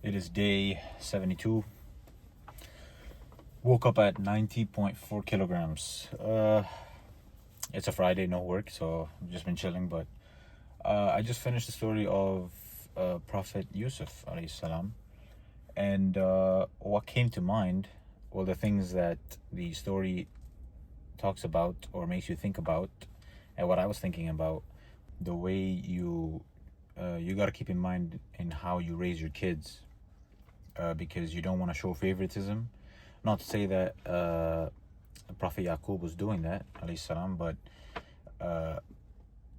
It is day 72. Woke up at 90.4 kilograms. It's a Friday, no work, so I've just been chilling. But I just finished the story of Prophet Yusuf, alayhi salam. And what came to mind, well, the things that the story talks about or makes you think about, and what I was thinking about, the way you got to keep in mind in how you raise your kids, because you don't want to show favoritism. Not to say that Prophet Yaqub was doing that, alayhi salam, but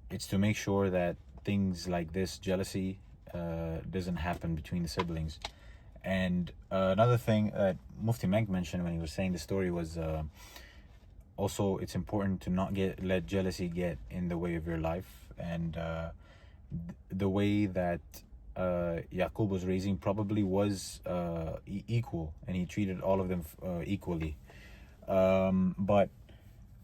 it's to make sure that things like this, jealousy, doesn't happen between the siblings. And another thing that Mufti Menk mentioned when he was saying the story was also it's important to not let jealousy get in the way of your life. And the way that Yaqub was raising probably was equal, and he treated all of them equally. But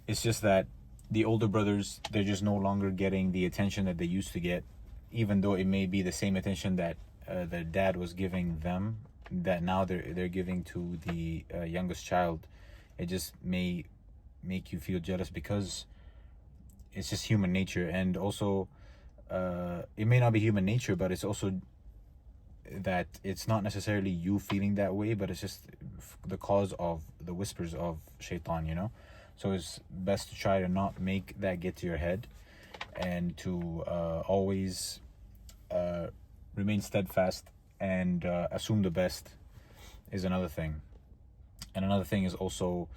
it's just that the older brothers, they're just no longer getting the attention that they used to get, even though it may be the same attention that their dad was giving them, that now they're giving to the youngest child. It just may make you feel jealous because it's just human nature. And also it may not be human nature, but it's also that it's not necessarily you feeling that way, but it's just the cause of the whispers of shaitan. So it's best to try to not make that get to your head, and to always remain steadfast and assume the best is another thing. And another thing is also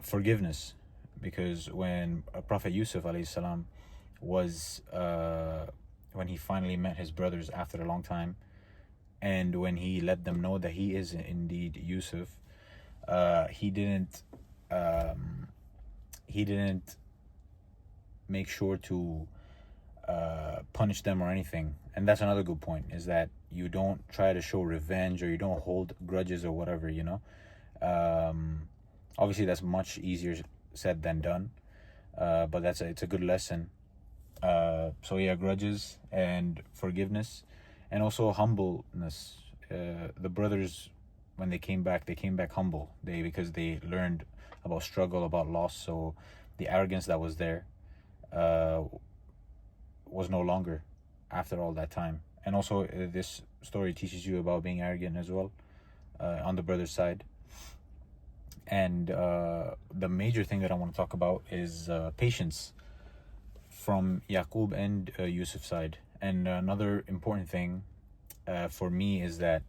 forgiveness, because when Prophet Yusuf alayhi salam was when he finally met his brothers after a long time, and when he let them know that he is indeed Yusuf, he didn't make sure to punish them or anything. And that's another good point, is that you don't try to show revenge, or you don't hold grudges or whatever. Obviously that's much easier said than done, but it's a good lesson. So yeah, grudges and forgiveness, and also humbleness. The brothers, when they came back humble, because they learned about struggle, about loss. So the arrogance that was there was no longer after all that time. And also this story teaches you about being arrogant as well, on the brother's side. And the major thing that I want to talk about is patience from Yaqub and Yusuf's side. And another important thing for me is that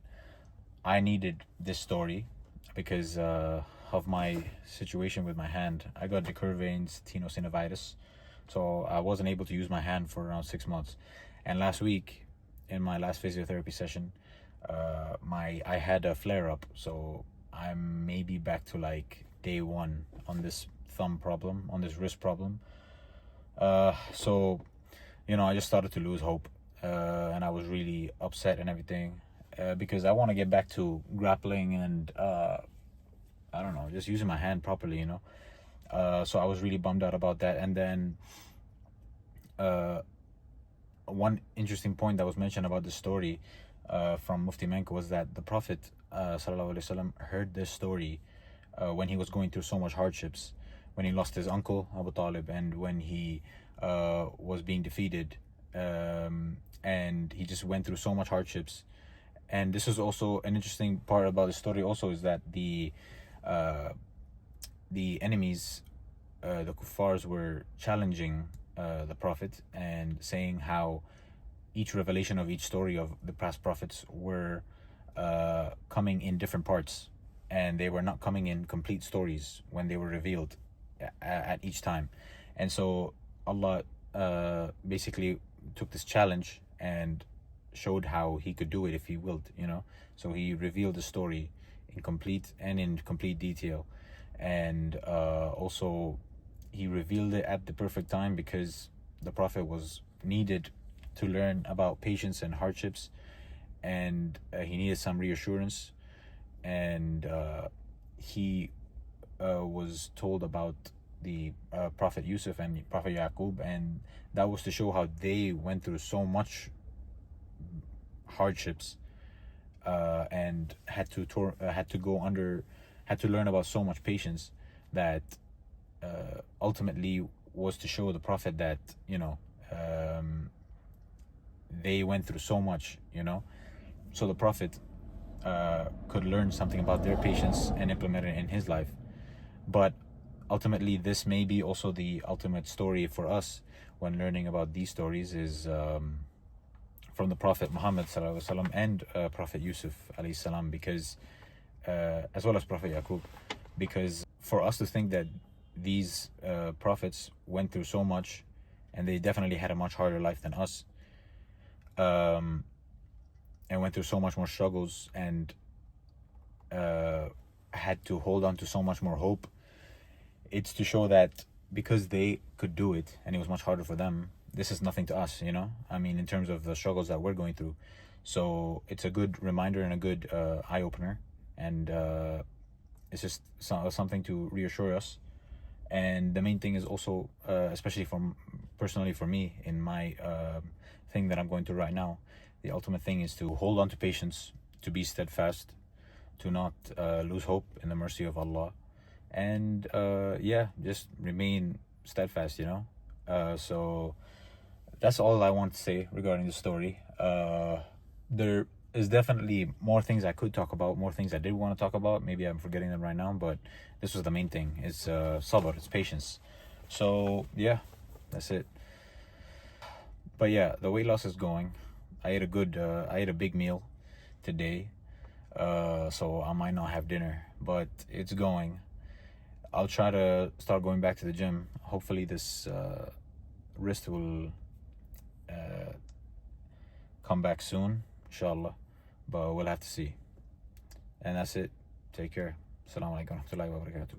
I needed this story because of my situation with my hand. I got decurvain tenosynovitis, so I wasn't able to use my hand for around 6 months. And last week, in my last physiotherapy session, I had a flare up, so I'm maybe back to like day one on this thumb problem, on this wrist problem. So I just started to lose hope, and I was really upset and everything, because I want to get back to grappling and I don't know, just using my hand properly. So I was really bummed out about that. And then one interesting point that was mentioned about the story from Mufti Menk was that the Prophet sallallahu alaihi wasallam heard this story when he was going through so much hardships, when he lost his uncle Abu Talib, and when he was being defeated, and he just went through so much hardships. And this is also an interesting part about the story also, is that the enemies, the kuffars, were challenging the Prophet and saying how each revelation of each story of the past prophets were coming in different parts, and they were not coming in complete stories when they were revealed at each time. And so Allah basically took this challenge and showed how he could do it if he willed. So he revealed the story in complete detail, and also he revealed it at the perfect time, because the Prophet was needed to learn about patience and hardships, and he needed some reassurance. And he was told about the Prophet Yusuf and Prophet Yaqub, and that was to show how they went through so much hardships and had to learn about so much patience that ultimately was to show the Prophet that, they went through so much, so the Prophet could learn something about their patience and implement it in his life. But ultimately, this may be also the ultimate story for us when learning about these stories, is from the Prophet Muhammad ﷺ and Prophet Yusuf ﷺ, because as well as Prophet Yaqub, because for us to think that these prophets went through so much, and they definitely had a much harder life than us, and went through so much more struggles, and had to hold on to so much more hope, it's to show that because they could do it and it was much harder for them, this is nothing to us, I mean, in terms of the struggles that we're going through. So it's a good reminder and a good eye-opener, and it's just something to reassure us. And the main thing is also, especially personally for me, in my thing that I'm going through right now, the ultimate thing is to hold on to patience, to be steadfast, to not lose hope in the mercy of Allah, and just remain steadfast, so that's all I want to say regarding the story. There is definitely more things I could talk about, more things I did want to talk about. Maybe I'm forgetting them right now, but this was the main thing. It's sabr, it's patience. So yeah, that's it. But yeah, the weight loss is going. I ate a big meal today, so I might not have dinner, but it's going. I'll try to start going back to the gym. Hopefully this wrist will come back soon, inshallah, but we'll have to see. And that's it. Take care. Assalamu alaikum wa rahmatullahi wa barakatuh.